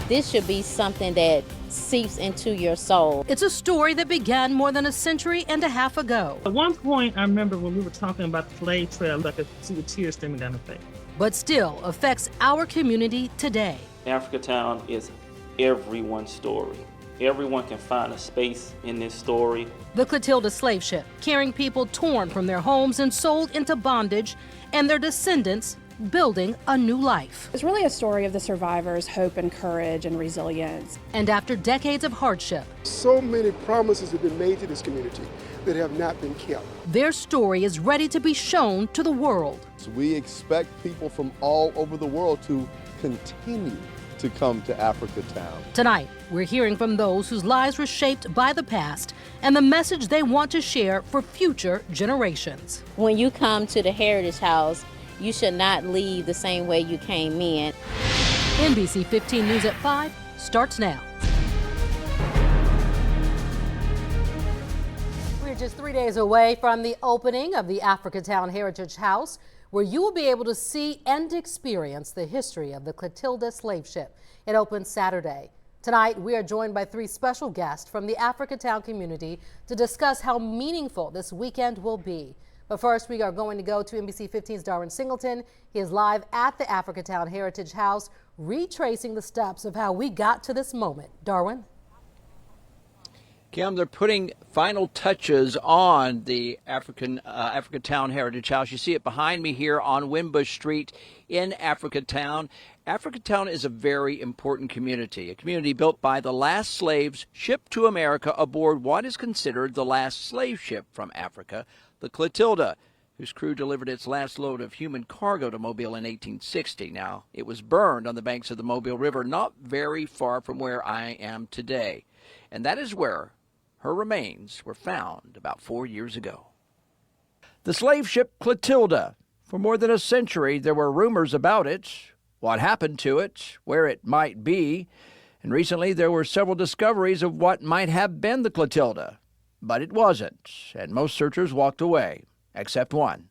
This should be something that seeps into your soul. It's a story that began more than a century and a half ago. At one point, I remember when we were talking about the slave trade, I could see the tears streaming down her face. But still affects our community today. Africatown is everyone's story. Everyone can find a space in this story. The Clotilda slave ship, carrying people torn from their homes and sold into bondage, and their descendants building a new life. It's really a story of the survivors' hope and courage and resilience. And after decades of hardship, so many promises have been made to this community that have not been kept. Their story is ready to be shown to the world. We expect people from all over the world to continue to come to Africatown. Tonight, we're hearing from those whose lives were shaped by the past and the message they want to share for future generations. When you come to the Heritage House, you should not leave the same way you came in. NBC 15 News at 5 starts now. We're just 3 days away from the opening of the Africatown Heritage House, where you will be able to see and experience the history of the Clotilda slave ship. It opens Saturday. Tonight, we are joined by 3 special guests from the Africatown community to discuss how meaningful this weekend will be. But first, we are going to go to NBC 15's Darwin Singleton. He is live at the Africatown Heritage House, retracing the steps of how we got to this moment. Darwin? Kim, they're putting final touches on the Africatown Heritage House. You see it behind me here on Wimbush Street in Africatown. Africatown is a very important community, a community built by the last slaves shipped to America aboard what is considered the last slave ship from Africa, the Clotilda, whose crew delivered its last load of human cargo to Mobile in 1860. Now, it was burned on the banks of the Mobile River, not very far from where I am today. And that is where her remains were found about 4 years ago. The slave ship Clotilda. For more than a century, there were rumors about it, what happened to it, where it might be, and recently there were several discoveries of what might have been the Clotilda. But it wasn't, and most searchers walked away, except one.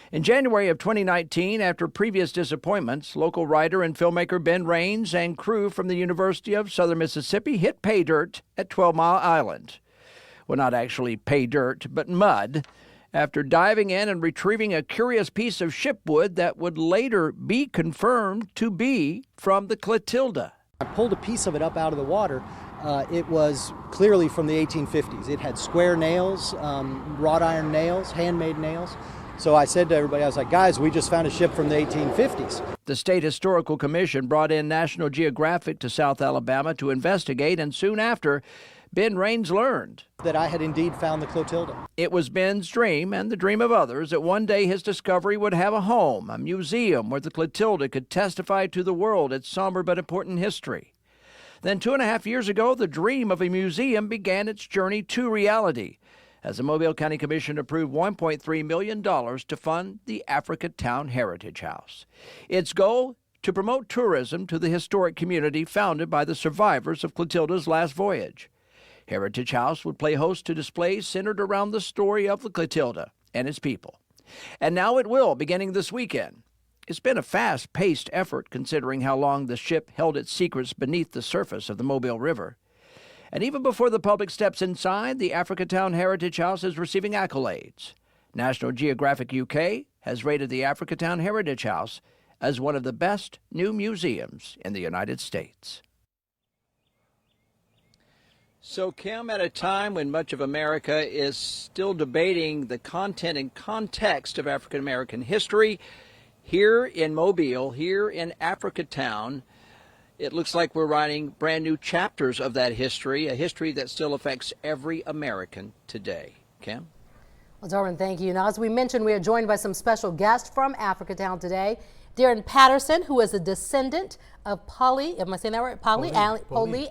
In January of 2019, after previous disappointments, local writer and filmmaker Ben Raines and crew from the University of Southern Mississippi hit pay dirt at 12 Mile Island. Well, not actually pay dirt, but mud, after diving in and retrieving a curious piece of shipwood that would later be confirmed to be from the Clotilda. I pulled a piece of it up out of the water. It was clearly from the 1850s. It had square nails, wrought iron nails, handmade nails. So I said to everybody, I was like, guys, we just found a ship from the 1850s. The State Historical Commission brought in National Geographic to South Alabama to investigate, and soon after, Ben Raines learned that I had indeed found the Clotilda. It was Ben's dream, and the dream of others, that one day his discovery would have a home, a museum where the Clotilda could testify to the world its somber but important history. Then 2.5 years ago, the dream of a museum began its journey to reality, as the Mobile County Commission approved $1.3 million to fund the Africatown Heritage House. Its goal? To promote tourism to the historic community founded by the survivors of Clotilda's last voyage. Heritage House would play host to displays centered around the story of the Clotilda and its people. And now it will, beginning this weekend. It's been a fast-paced effort considering how long the ship held its secrets beneath the surface of the Mobile River. And even before the public steps inside, the Africatown Heritage House is receiving accolades. National Geographic UK has rated the Africatown Heritage House as one of the best new museums in the United States. So, Kim, at a time when much of America is still debating the content and context of African American history, here in Mobile, here in Africatown, it looks like we're writing brand new chapters of that history, a history that still affects every American today. Kim? Well, Darwin, thank you. Now, as we mentioned, we are joined by some special guests from Africatown today. Darren Patterson, who is a descendant of Polly, am I saying that right? Polly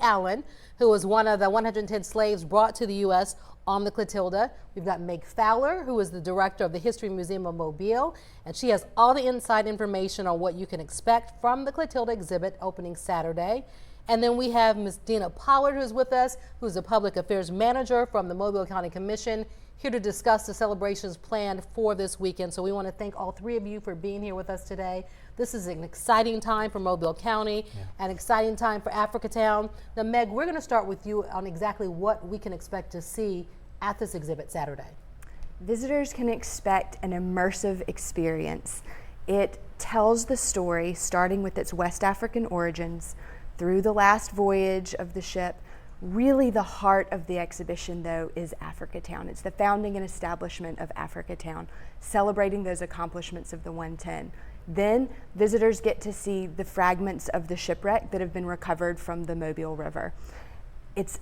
Allen, who was one of the 110 slaves brought to the U.S. on the Clotilda. We've got Meg Fowler, who is the director of the History Museum of Mobile, and she has all the inside information on what you can expect from the Clotilda exhibit opening Saturday. And then we have Ms. Dina Pollard, who's with us, who's the public affairs manager from the Mobile County Commission, here to discuss the celebrations planned for this weekend. So we want to thank all three of you for being here with us today. This is an exciting time for Mobile County, an exciting time for Africatown. Now, Meg, we're going to start with you on exactly what we can expect to see at this exhibit Saturday. Visitors can expect an immersive experience. It tells the story starting with its West African origins through the last voyage of the ship. Really, the heart of the exhibition, though, is Africatown. It's the founding and establishment of Africatown, celebrating those accomplishments of the 110. Then, visitors get to see the fragments of the shipwreck that have been recovered from the Mobile River. It's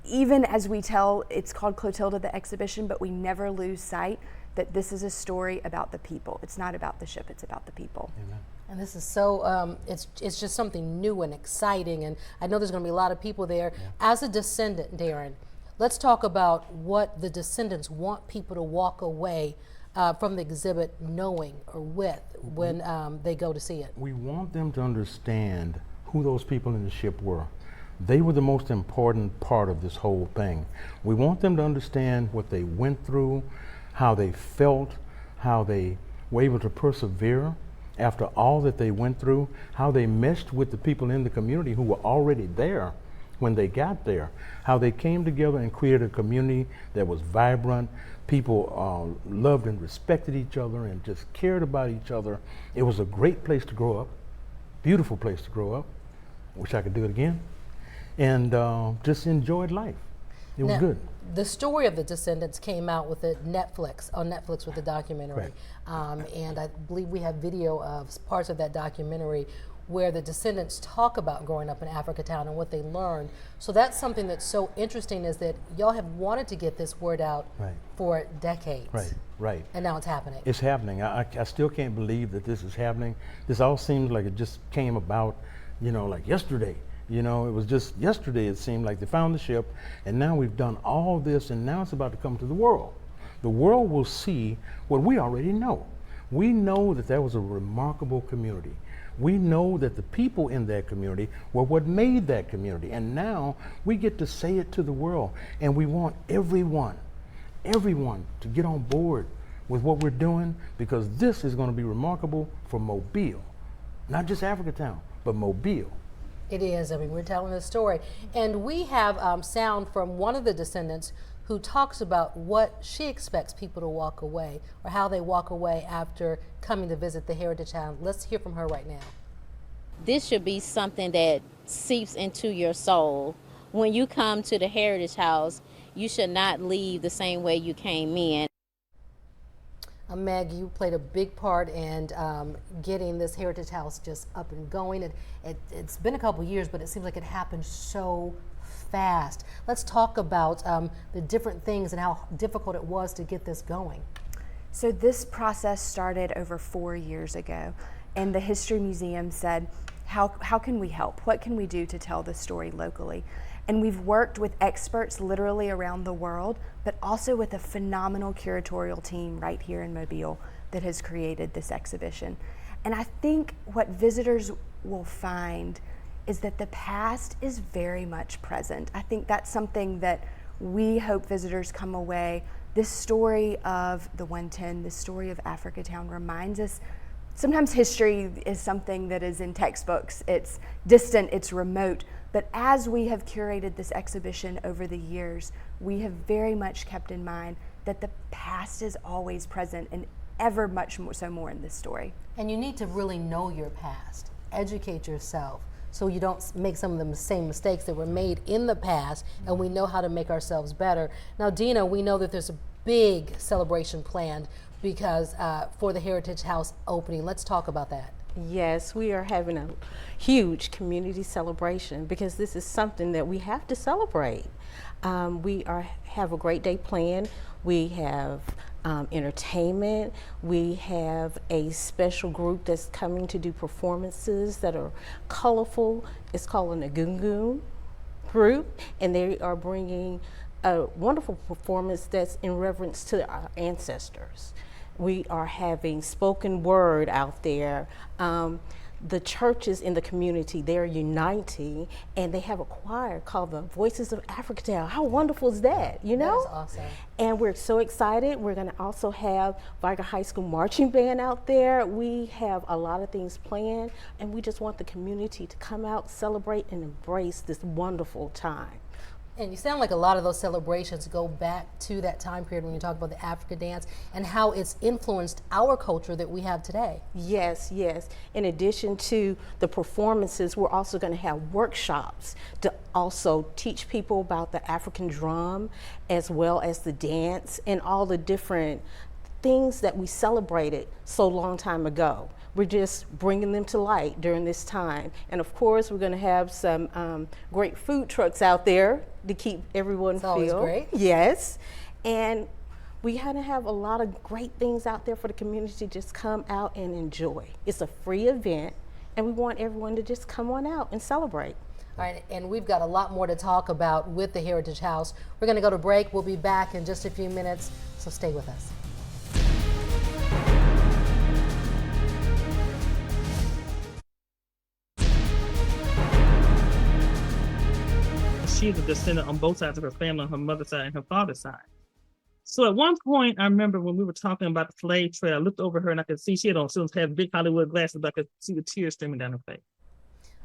even as we tell, it's called Clotilda, the exhibition, but we never lose sight that this is a story about the people. It's not about the ship, it's about the people. Amen. And this is so, it's just something new and exciting, and I know there's going to be a lot of people there. As a descendant, Darren, let's talk about what the descendants want people to walk away from the exhibit knowing or with when they go to see it. We want them to understand who those people in the ship were. They were the most important part of this whole thing. We want them to understand what they went through, how they felt, how they were able to persevere after all that they went through, how they meshed with the people in the community who were already there when they got there, how they came together and created a community that was vibrant. People loved and respected each other and just cared about each other. It was a great place to grow up, beautiful place to grow up. Wish I could do it again. And just enjoyed life. It was good. The story of the descendants came out with on Netflix with the documentary. And I believe we have video of parts of that documentary where the descendants talk about growing up in Africatown and what they learned. So that's something that's so interesting, is that y'all have wanted to get this word out for decades. Right. And now it's happening. It's happening. I still can't believe that this is happening. This all seems like it just came about, like yesterday. It was just yesterday, it seemed like they found the ship, and now we've done all this, and now it's about to come to the world. The world will see what we already know. We know that there was a remarkable community. We know that the people in that community were what made that community, and now we get to say it to the world, and we want everyone to get on board with what we're doing, because this is going to be remarkable for Mobile, not just Africatown, but Mobile. It is. I mean, we're telling a story. And we have sound from one of the descendants who talks about what she expects people to walk away, or how they walk away after coming to visit the Heritage Town. Let's hear from her right now. This should be something that seeps into your soul. When you come to the Heritage House, you should not leave the same way you came in. Meg, you played a big part in getting this Heritage House just up and going. It's been a couple years, but it seems like it happened so fast. Let's talk about the different things and how difficult it was to get this going. So this process started over 4 years ago, and the History Museum said, how can we help? What can we do to tell the story locally? And we've worked with experts literally around the world, but also with a phenomenal curatorial team right here in Mobile that has created this exhibition. And I think what visitors will find is that the past is very much present. I think that's something that we hope visitors come away. This story of the 110, the story of Africatown reminds us, sometimes history is something that is in textbooks. It's distant, it's remote. But as we have curated this exhibition over the years, we have very much kept in mind that the past is always present, and ever much more in this story. And you need to really know your past, educate yourself, so you don't make some of the same mistakes that were made in the past, and we know how to make ourselves better. Now, Dina, we know that there's a big celebration planned because for the Heritage House opening. Let's talk about that. Yes, we are having a huge community celebration because this is something that we have to celebrate. We have a great day planned. We have entertainment. We have a special group that's coming to do performances that are colorful. It's called an Agungun group, and they are bringing a wonderful performance that's in reverence to our ancestors. We are having spoken word out there. the churches in the community, they're uniting, and they have a choir called the Voices of Africatown. How wonderful is that, you know? That is awesome. And we're so excited. We're gonna also have Viger High School Marching Band out there. We have a lot of things planned, and we just want the community to come out, celebrate, and embrace this wonderful time. And you sound like a lot of those celebrations go back to that time period when you talk about the Africa dance and how it's influenced our culture that we have today. Yes, yes. In addition to the performances, we're also going to have workshops to also teach people about the African drum as well as the dance and all the different things that we celebrated so long time ago. We're just bringing them to light during this time. And of course, we're going to have some great food trucks out there to keep everyone It's always great. Yes. And we had to have a lot of great things out there for the community to just come out and enjoy. It's a free event, and we want everyone to just come on out and celebrate. All right, and we've got a lot more to talk about with the Heritage House. We're going to go to break. We'll be back in just a few minutes, so stay with us. She's a descendant on both sides of her family, on her mother's side and her father's side. So at one point, I remember when we were talking about the slave trade, I looked over her and I could see she had big Hollywood glasses, but I could see the tears streaming down her face.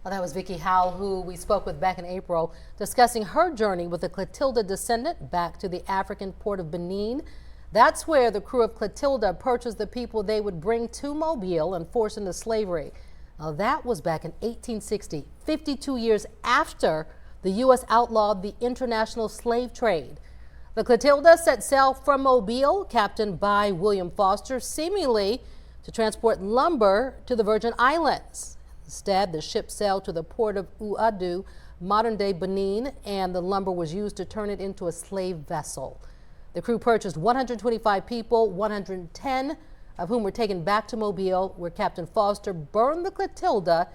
Well, that was Vicki Howell, who we spoke with back in April, discussing her journey with the Clotilda descendant back to the African port of Benin. That's where the crew of Clotilda purchased the people they would bring to Mobile and force into slavery. Now, that was back in 1860, 52 years after the U.S. outlawed the international slave trade. The Clotilda set sail from Mobile, captained by William Foster, seemingly to transport lumber to the Virgin Islands. Instead, the ship sailed to the port of Uadu, modern-day Benin, and the lumber was used to turn it into a slave vessel. The crew purchased 125 people, 110 of whom were taken back to Mobile, where Captain Foster burned the Clotilda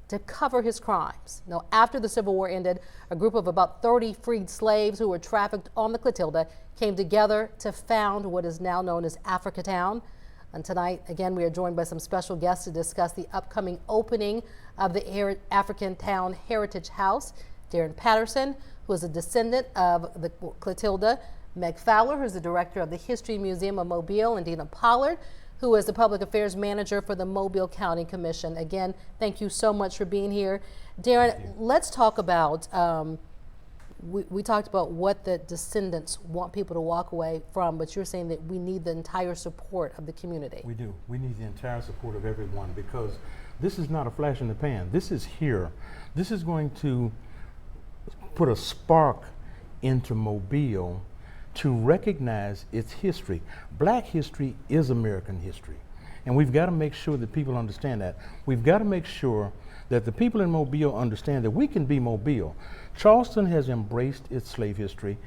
to cover his crimes. Now, after the Civil War ended, a group of about 30 freed slaves who were trafficked on the Clotilda came together to found what is now known as Africatown. And tonight, again, we are joined by some special guests to discuss the upcoming opening of the Africatown Heritage House. Darren Patterson, who is a descendant of the Clotilda, Meg Fowler, who's the director of the History Museum of Mobile, and Dina Pollard, who is the Public Affairs Manager for the Mobile County Commission. Again, thank you so much for being here. Darren, let's talk about, we talked about what the descendants want people to walk away from, but you're saying that we need the entire support of the community. We do. We need the entire support of everyone, because this is not a flash in the pan. This is here. This is going to put a spark into Mobile to recognize its history. Black history is American history, and we've got to make sure that people understand that. We've got to make sure that the people in Mobile understand that we can be Mobile. Charleston has embraced its slave history.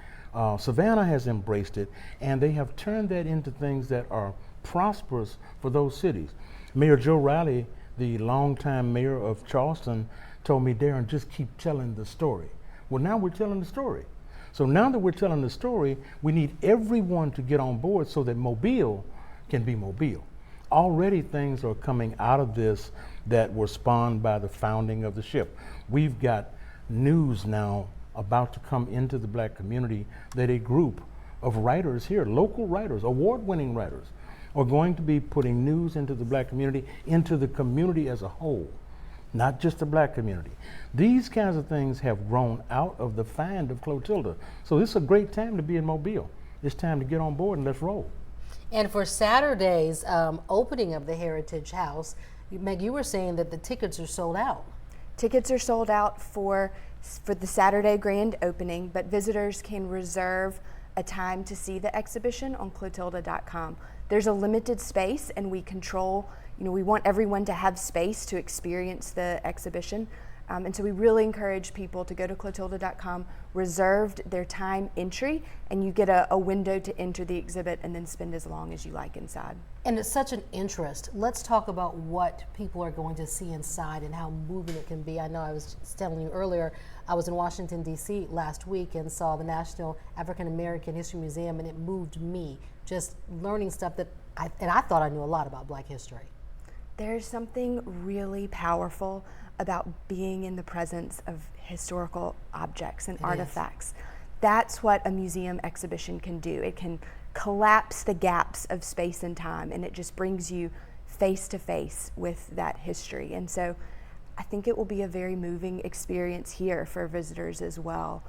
Savannah has embraced it, and they have turned that into things that are prosperous for those cities. Mayor Joe Riley, the longtime mayor of Charleston, told me, Darren, just keep telling the story. Well, now we're telling the story. So now that we're telling the story, we need everyone to get on board so that Mobile can be Mobile. Already things are coming out of this that were spawned by the founding of the ship. We've got news now about to come into the black community that a group of writers here, local writers, award-winning writers, are going to be putting news into the black community, into the community as a whole, not just the black community. These kinds of things have grown out of the find of Clotilda. So this is a great time to be in Mobile. It's time to get on board and let's roll. And for Saturday's opening of the Heritage House, Meg, you were saying that the tickets are sold out. Tickets are sold out for the Saturday grand opening, but visitors can reserve a time to see the exhibition on Clotilda.com. There's a limited space, and we control, we want everyone to have space to experience the exhibition. And so we really encourage people to go to Clotilda.com, reserve their time entry, and you get a window to enter the exhibit and then spend as long as you like inside. And it's such an interest. Let's talk about what people are going to see inside and how moving it can be. I know I was just telling you earlier, I was in Washington, D.C. last week and saw the National African American History Museum, and it moved me just learning stuff that I thought I knew a lot about black history. There's something really powerful about being in the presence of historical objects and artifacts. That's what a museum exhibition can do. It can collapse the gaps of space and time, and it just brings you face to face with that history. And so I think it will be a very moving experience here for visitors as well.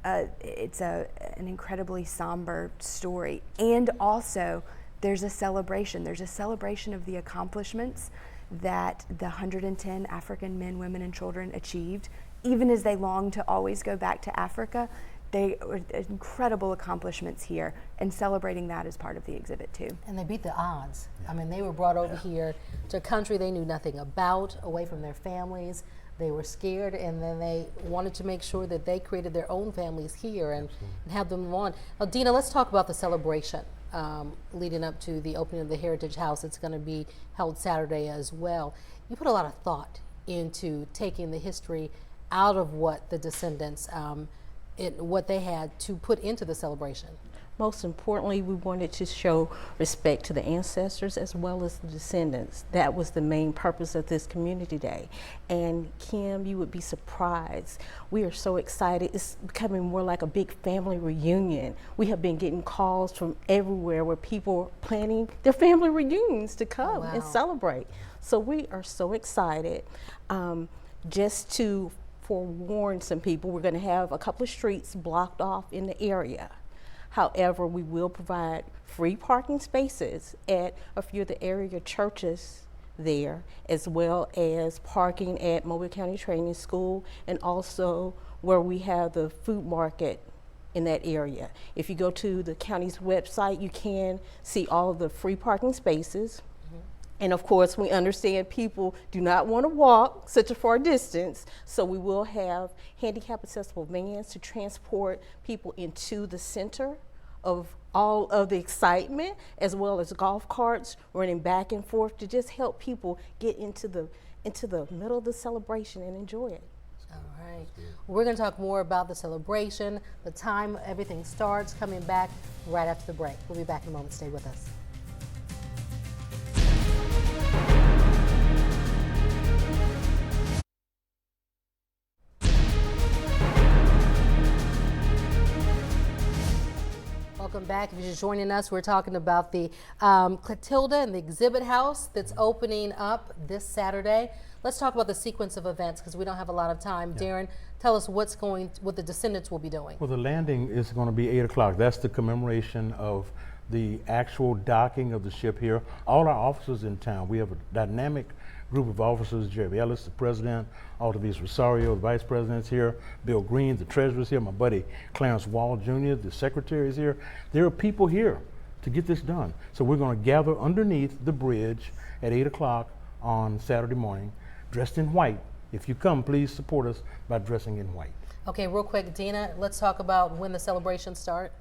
It's an incredibly somber story, and also there's a celebration. There's a celebration of the accomplishments that the 110 African men, women, and children achieved, even as they long to always go back to Africa. They were incredible accomplishments here, and celebrating that is part of the exhibit too. And they beat the odds. I mean, they were brought over here to a country they knew nothing about, away from their families. They were scared, and then they wanted to make sure that they created their own families here and have them on. Now, Dina, let's talk about the celebration leading up to the opening of the Heritage House. It's going to be held Saturday as well. You put a lot of thought into taking the history out of what the descendants, what they had to put into the celebration. Most importantly, we wanted to show respect to the ancestors as well as the descendants. That was the main purpose of this community day. And Kim, you would be surprised. We are so excited. It's becoming more like a big family reunion. We have been getting calls from everywhere where people are planning their family reunions to come and celebrate. So we are so excited. Just to forewarn some people, we're going to have a couple of streets blocked off in the area. However, we will provide free parking spaces at a few of the area churches there, as well as parking at Mobile County Training School, and also where we have the food market in that area. If you go to the county's website, you can see all of the free parking spaces. And of course, we understand people do not want to walk such a far distance, so we will have handicap accessible vans to transport people into the center of all of the excitement, as well as golf carts running back and forth to just help people get into the middle of the celebration and enjoy it. All right. We're going to talk more about the celebration, the time everything starts, coming back right after the break. We'll be back in a moment. Stay with us. Welcome back. If you're just joining us, we're talking about the Clotilda and the exhibit house that's opening up this Saturday. Let's talk about the sequence of events because we don't have a lot of time. Darren, tell us what the descendants will be doing. Well, the landing is going to be 8 o'clock. That's the commemoration of the actual docking of the ship here. All our officers in town, we have a dynamic group of officers. Jerry Ellis, the president, Altavis Rosario, the vice president's here, Bill Green, the treasurer's here, my buddy Clarence Wall Jr., the secretary is here. There are people here to get this done. So we're going to gather underneath the bridge at 8 o'clock on Saturday morning, dressed in white. If you come, please support us by dressing in white. Okay, real quick, Dina, let's talk about when the celebrations start.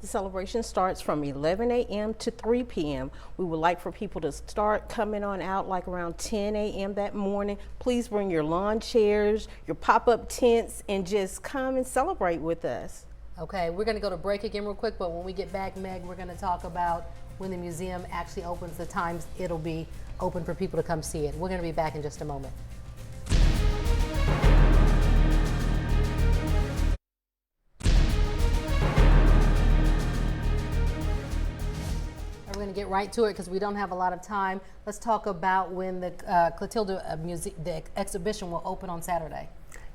The celebration starts from 11 a.m. to 3 p.m. We would like for people to start coming on out like around 10 a.m. that morning. Please bring your lawn chairs, your pop-up tents, and just come and celebrate with us. Okay, we're going to go to break again real quick, but when we get back, Meg, we're going to talk about when the museum actually opens, the times it'll be open for people to come see it. We're going to be back in just a moment. We're going to get right to it because we don't have a lot of time. Let's talk about when the Clotilda the exhibition will open on Saturday.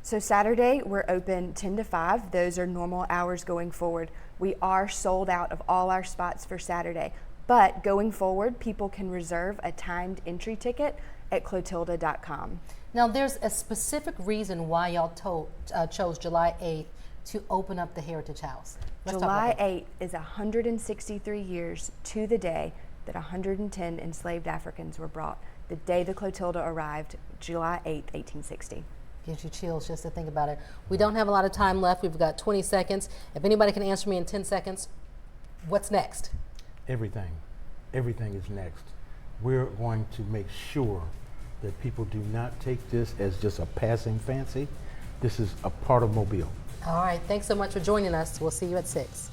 So Saturday, we're open 10 to 5. Those are normal hours going forward. We are sold out of all our spots for Saturday. But going forward, people can reserve a timed entry ticket at clotilda.com. Now, there's a specific reason why y'all chose July 8th to open up the Heritage House. July 8th is 163 years to the day that 110 enslaved Africans were brought. The day the Clotilda arrived, July 8th, 1860. Gives you chills just to think about it. We don't have a lot of time left. We've got 20 seconds. If anybody can answer me in 10 seconds, what's next? Everything. Everything is next. We're going to make sure that people do not take this as just a passing fancy. This is a part of Mobile. All right. Thanks so much for joining us. We'll see you at 6.